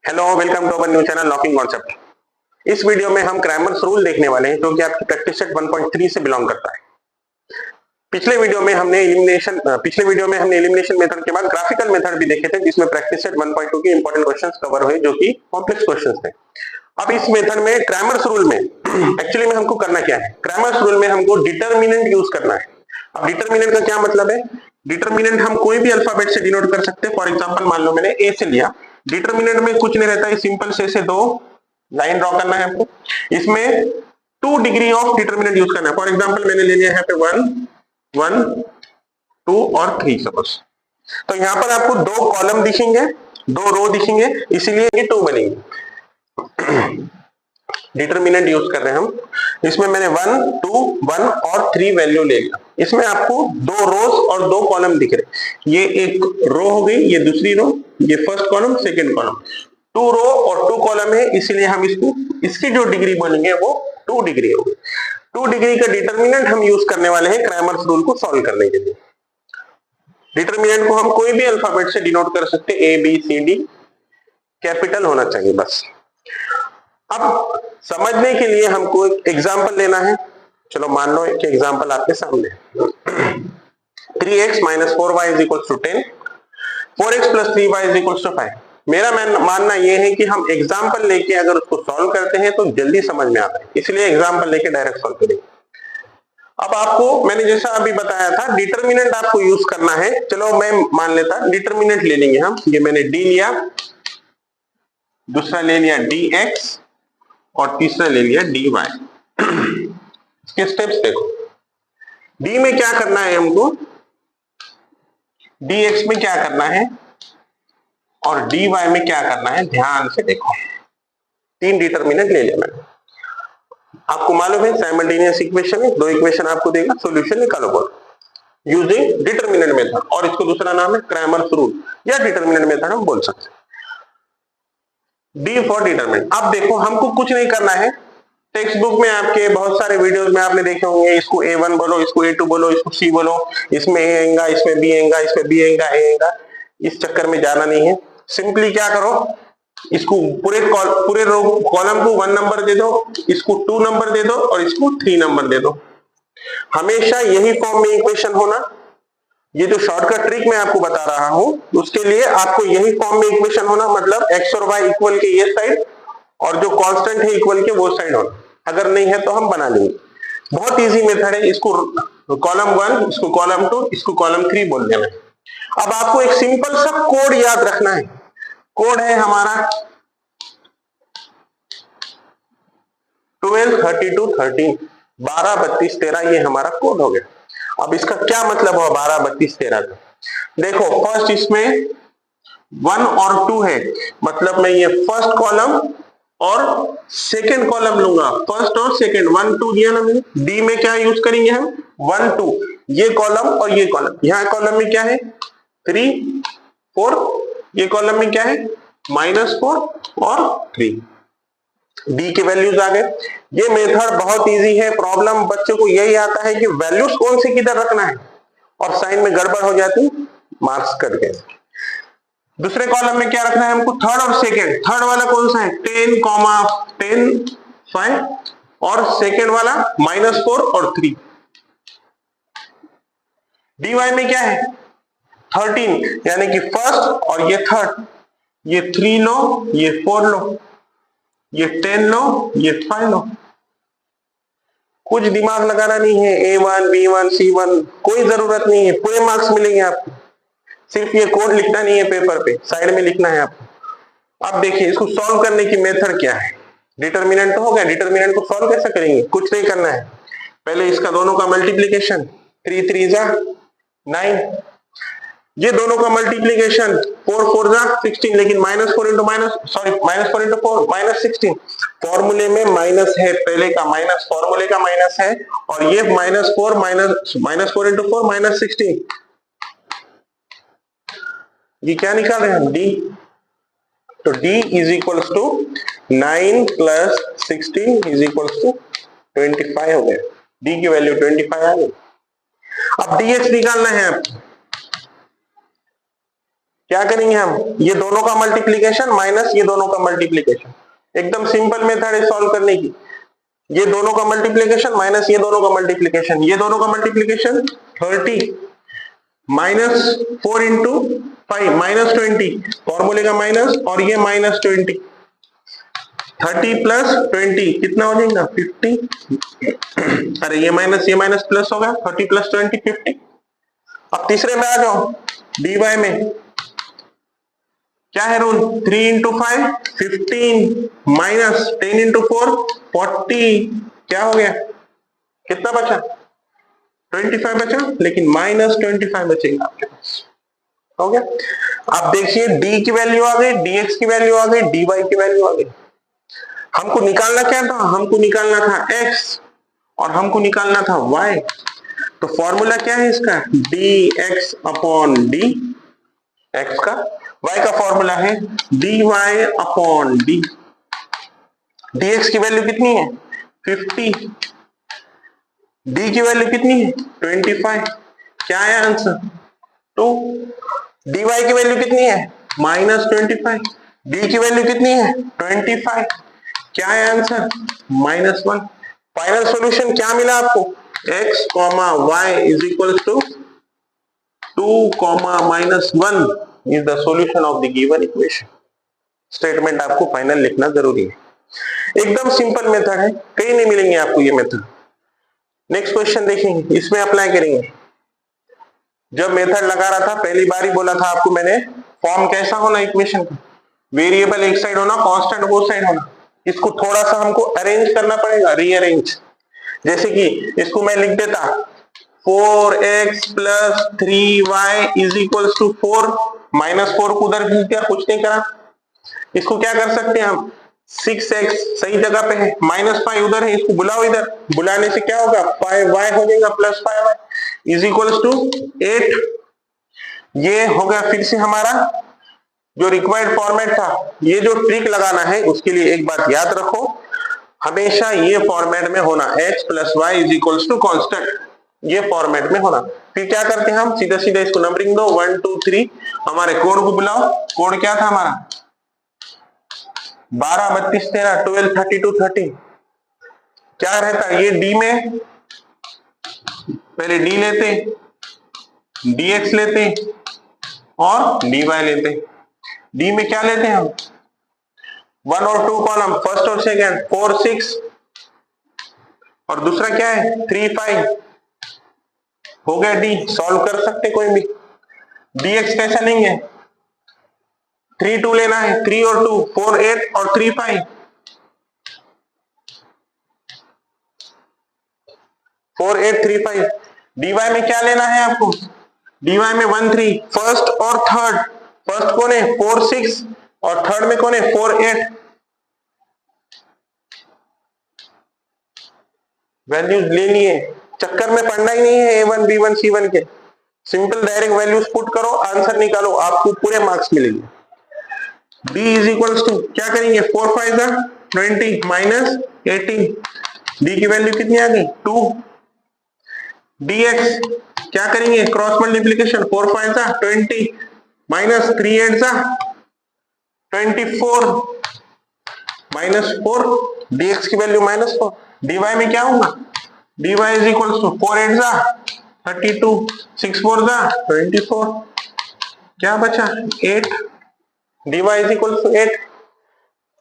Hello, welcome to our new channel locking concept. इस video में हम क्रैमर्स रूल देखने वाले हैं जो कि आपकी प्रैक्टिस सेट 1.3 से बिलोंग करता है। पिछले वीडियो में हमने एलिमिनेशन मेथड के बाद ग्राफिकल मेथड भी देखे थे जिसमें प्रैक्टिस सेट 1.2 के इंपॉर्टेंट क्वेश्चंस कवर हुए जो कि कॉम्प्लेक्स क्वेश्चंस थे। अब इस मेथड में क्रैमर्स रूल में एक्चुअली में हमको करना क्या है, क्रैमर्स रूल में हमको डिटर्मिनेंट यूज करना है। अब डिटर्मिनेंट का क्या मतलब है, डिटर्मिनेंट हम कोई भी अल्फाबेट से डिनोट कर सकते हैं। फॉर एग्जांपल मान लो मैंने ए से लिया, डिटर्मिनेंट में कुछ नहीं रहता है, सिंपल से दो लाइन ड्रॉ करना है हमको। इसमें 2 डिग्री ऑफ डिटर्मिनेंट यूज करना है। फॉर एग्जांपल मैंने ले लिया यहाँ पे 1 1 2 और 3 सपोज। तो यहाँ पर आपको 2 कॉलम दिखेंगे, 2 रो दिखेंगे, इसीलिए ये 2 बनेंगे। डिटर्मिनेंट यूज कर रहे हैं हम। इसमें मैंने 1 2 1 और 3 वैल्यू ले लिया। इसमें आपको 2 रोज और 2 कॉलम दिख रहे। ये एक रो हो गई, ये दूसरी रो, ये फर्स्ट कॉलम सेकंड कॉलम। 2 रो और 2 कॉलम है, इसलिए हम इसकी जो डिग्री बोलेंगे वो 2 डिग्री होगी। 2 डिग्री का डिटर्मिनेंट हम यूज करने वाले हैं क्रैमर्स रूल को सॉल्व करने के लिए। डिटर्मिनेंट को हम कोई भी अल्फाबेट से डिनोट कर सकते हैं, A B C D, capital होना चाहिए बस। अब समझने के लिए हमको एक एग्जांपल लेना है। चलो मान लो एक एग्जांपल आपके सामने 3x - 4y = 10, 4x + 3y = 5। मेरा मानना यह है कि हम एग्जांपल लेके अगर उसको सॉल्व करते हैं तो जल्दी समझ में आता है, इसलिए एग्जांपल लेके डायरेक्ट सॉल्व करेंगे। अब आपको मैंने जैसा अभी बताया था डिटर्मिनेंट आपको यूज करना है। चलो मैं मान लेता डिटर्मिनेंट ले लेंगे हम। ये मैंने d लिया, दूसरा ले लिया dx और तीसरा ले लिया dy। इसके स्टेप्स देखो। d में क्या करना है हमको, dx में क्या करना है और dy में क्या करना है, ध्यान से देखो। 3 डिटर्मिनेंट ले लिया मैंने। आपको मालूम है साइमल्टेनियस इक्वेशन है, 2 इक्वेशन आपको देगा, सॉल्यूशन निकालो बोलो यूजिंग डिटर्मिनेंट मेथड, और इसको दूसरा नाम है क्रैमर्स रूल या डिटर्मिनेंट मेथड हम बोल सकते हैं। D for determinant. अब देखो हमको कुछ नहीं करना है। टेक्स्ट बुक में आपके बहुत सारे वीडियोस में आपने देखे होंगे, इसको A1 बोलो, इसको A2 बोलो, इसको C बोलो, इसमें A आएगा, इसमें B आएगा, इसमें B आएगा, A आएगा। इस चक्कर में जाना नहीं है। सिंपली क्या करो, इसको पूरे कॉलम को 1 नंबर दे दो, इसको 2 नंबर दे दो और इसको 3 नंबर दे दो। हमेशा यही फॉर्म में इक्वेशन होना। ये जो शॉर्टकट ट्रिक मैं आपको बता रहा हूं उसके लिए आपको यही फॉर्म में इक्वेशन होना, मतलब x और y इक्वल के ये साइड और जो कांस्टेंट है इक्वल के वो साइड होना। अगर नहीं है तो हम बना लेंगे। बहुत इजी मेथड है। इसको कॉलम 1, इसको कॉलम 2, इसको कॉलम 3 बोल देना। अब आपको एक सिंपल सा कोड याद रखना है। कोड है हमारा 12 32 13, 12 32 13, ये हमारा कोड हो गया। अब इसका क्या मतलब हुआ 12 32 13 का? देखो फर्स्ट इसमें 1 और 2 है, मतलब मैं ये फर्स्ट कॉलम और सेकंड कॉलम लूंगा। फर्स्ट और सेकंड 1 2 दिया ना मैंने। डी में क्या यूज करेंगे हम, 1 2, ये कॉलम और ये कॉलम। यहाँ कॉलम में क्या है 3 4, ये कॉलम में क्या है -4 और 3। डी के वैल्यूज आ गए। ये मेथड बहुत इजी है। प्रॉब्लम बच्चे को यही आता है कि वैल्यूज कौन से किधर रखना है और साइन में गड़बड़ हो जाती, मार्क्स कट गए। दूसरे कॉलम में क्या रखना है हमको, थर्ड और सेकंड। थर्ड वाला कौन सा है 10 10 5 और सेकंड वाला -4 और 3। dy में क्या है 13, यानी कि फर्स्ट और ये थर्ड। ये 3 लो, ये 4 लो, ये 10 लो, ये 5 लो। कुछ दिमाग लगाना नहीं है। A1 B1 C1 कोई जरूरत नहीं है, पूरे मार्क्स मिलेंगे आपको। सिर्फ ये कोड लिखना नहीं है पेपर पे, साइड में लिखना है आपको। अब देखिए इसको सॉल्व करने की मेथड क्या है। डिटर्मिनेंट तो हो गया, डिटर्मिनेंट को सॉल्व कैसे करेंगे, कुछ नहीं करना है। पहले इसका दोनों का मल्टीप्लीकेशन, 3 3 जा 9, ये दोनों का मल्टीप्लीकेशन 4 4 जा 16, लेकिन -4 इंटू -4 -16। फॉर्मूले में माइनस है, पहले का माइनस फॉर्मूले का माइनस है, और ये -4 इंटू 4 -16। ये क्या निकाल रहे हैं हम, d। तो d is equals to 9 + 16 is equals to 25 हो गया। d की वैल्यू 25 आ गई। अब dx निकालना है आपको। क्या करेंगे हम, ये दोनों का मल्टीप्लीकेशन माइनस ये दोनों का मल्टीप्लीकेशन। एकदम सिंपल मेथड है सॉल्व करने की। ये दोनों का मल्टीप्लीकेशन माइनस ये दोनों का मल्टीप्लीकेशन, ये दोनों का मल्टीप्लीकेशन 30 माइनस 4 इंटू 5 माइनस 20, फॉर्मूले का माइनस और ये माइनस 20, 30 प्लस 20 कितना हो जाएगा 50। अरे ये माइनस प्लस होगा, 30 प्लस 20 50। अब तीसरे में आ जाओ, dy में क्या है रूल, 3 इंटू 5 15 माइनस 10 इंटू 4 40, क्या हो गया, कितना बचा 25 बचा, लेकिन माइनस 25 बचेगा आपके पास। हो गया। अब देखिए d की वैल्यू आ गई, dx की वैल्यू आ गई, dy की वैल्यू आ गई। हमको निकालना क्या था, हमको निकालना था x और हमको निकालना था y। तो फॉर्मूला क्या है इसका, dx अपॉन डी, x का, y का फॉर्मूला है dy अपॉन डी। dx की वैल्यू कितनी है 50, d की वैल्यू कितनी है 25, क्या है आंसर 2। dy की वैल्यू कितनी है माइनस 25, d की वैल्यू कितनी है 25, क्या है आंसर -1। फाइनल सॉल्यूशन क्या मिला आपको, x, y is equal to 2, -1 is the solution of the given equation. Statement आपको फाइनल लिखना जरूरी है। एकदम सिंपल मेथड है, कहीं नहीं मिलेंगे आपको ये मेथड। नेक्स्ट क्वेश्चन देखेंगे, इसमें अप्लाई करेंगे। जब मेथड लगा रहा था पहली बार ही बोला था आपको मैंने, फॉर्म कैसा होना इक्वेशन का, वेरिएबल एक साइड होना, कांस्टेंट वो साइड होना। इसको थोड़ा सा हमको अरेंज करना पड़ेगा, रीअरेंज। जैसे कि इसको मैं लिख देता 4x plus 3y is equal to 4, -4 को उधर भेज दिया, कुछ नहीं करा। इसको क्या कर सकते हैं हम, 6x सही जगह पे है, -5 उधर है, इसको बुलाओ इधर, बुलाने से क्या होगा 5y हो जाएगा plus 5y is equal to 8। ये हो गया फिर से हमारा जो रिक्वायर्ड फॉर्मेट था। ये जो ट्रिक लगाना है उसके लिए एक बात याद रखो, हमेशा ये फॉर्मेट में होना, x plus Y is equal to constant, ये फॉर्मेट में होना। फिर क्या करते हैं हम, सीधा सीधा इसको नंबरिंग दो 1 2 3, हमारे कोड को बुलाओ। कोड क्या था हमारा 12 32 13 12 32 30। क्या रहता है ये d में, पहले d लेते, dx लेते और dy लेते। d में क्या लेते हैं हम 1 और 2 कॉलम, फर्स्ट और सेकंड, 4 6 और दूसरा क्या है 3 5। हो गया d, सॉल्व कर सकते कोई भी। dx कैसा नहीं है, 3 2 लेना है, 3 और 2 4 8 और 3 5, 4 8 3 5। dy में क्या लेना है आपको, dy में 1 3, फर्स्ट और थर्ड। फर्स्ट कौन है 4 6 और थर्ड में कौन है 4 8। वैल्यूज लेनी है, चक्कर में पढ़ना ही नहीं है a1 b1 c1 के। सिंपल डायरेक्ट वैल्यूज पुट करो, आंसर निकालो, आपको पूरे मार्क्स मिलेंगे। d इज इक्वल टू क्या करेंगे 4 5 20 माइनस 18, d की वैल्यू कितनी आ गई 2। dx क्या करेंगे क्रॉस मल्टीप्लीकेशन, 4 5 20 माइनस 3 8 24 -4, dx की वैल्यू -4। dy में क्या होगा, dy इज इक्वल टू 4 8 32 6 4 24, क्या बचा 8, dy इज इक्वल टू 8।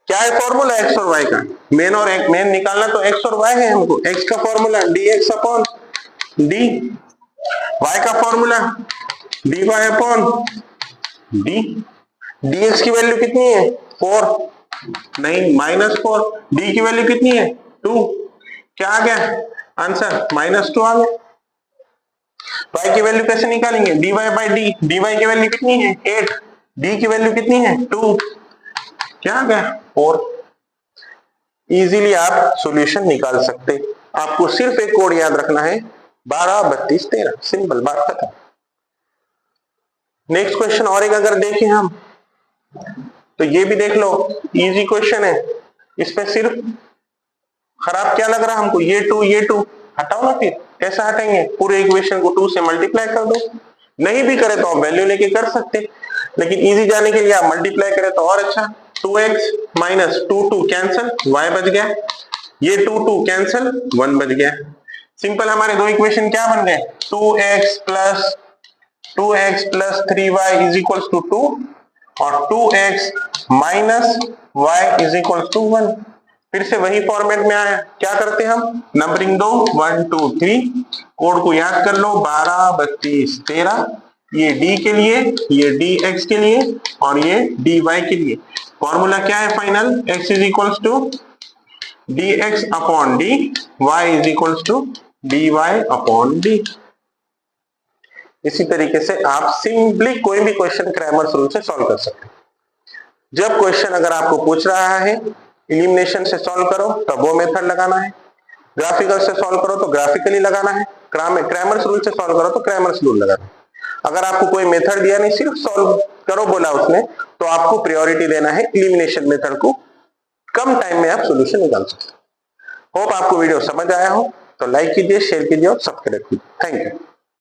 क्या है फॉर्मूला x और y का, मेन और मेन निकालना तो x और y है हमको। x का formula dx upon d, y का formula dy upon d। dx की वैल्यू कितनी है 4, नहीं -4, d की वैल्यू कितनी है 2, क्या आ गया आंसर -2 आ गया। y की वैल्यू कैसे निकालेंगे, dy बाई d, dy की वैल्यू कितनी है 8, d की वैल्यू कितनी है 2, क्या आ गया 4। इजीली आप सॉल्यूशन निकाल सकते। आपको सिर्फ एक कोड याद रखना है 12 32 13, सिंपल बात खत्म। नेक्स्ट क्वेश्चन और एक अगर देखें हम, तो ये भी देख लो, इजी क्वेश्चन है। इसमें सिर्फ खराब क्या लग रहा है हमको, ये 2 हटाओ ना। फिर कैसा हटाएंगे, पूरे इक्वेशन को 2 से मल्टीप्लाई कर दो। नहीं भी करे तो आप वैल्यू लेके कर सकते। लेकिन इजी जाने के लिए आप मल्टीप्लाई करें तो और अच्छा। 2x माइनस 2 कैंसिल, y बच गया, ये 2 कैंसिल, 1 बच गया। सिंपल हमारे दो इक्वेशन क्या बन गए, 2x plus 3y is equals to 2 और 2x minus y is equals to 1। फिर से वही फॉर्मेट में आया। क्या करते हैं हम, नंबरिंग दो 1 2 3, कोड को याद कर लो 12 32 13, ये d के लिए, ये dx के लिए और ये dy के लिए। फॉर्मूला क्या है final, x is equals to dx upon d, y is equals to dy upon d। इसी तरीके से आप सिंपली कोई भी क्वेश्चन क्रैमर्स रूल से सॉल्व कर सकते हैं। जब क्वेश्चन अगर आपको पूछ रहा है एलिमिनेशन से सॉल्व करो तब वो मेथड लगाना है, ग्राफिकल से सॉल्व करो तो ग्राफिकली लगाना है, क्रैमर्स रूल से सॉल्व करो तो क्रैमर्स रूल लगाना है। अगर आपको कोई मेथड दिया नहीं, सिर्फ सॉल्व करो बोला उसने, तो आपको प्रायोरिटी देना है एलिमिनेशन मेथड को, कम टाइम में आप सॉल्यूशन निकाल सकते हैं। होप आपको वीडियो समझ आया हो, तो लाइक कीजिए, शेयर कीजिए और सब्सक्राइब कीजिए। Thank you.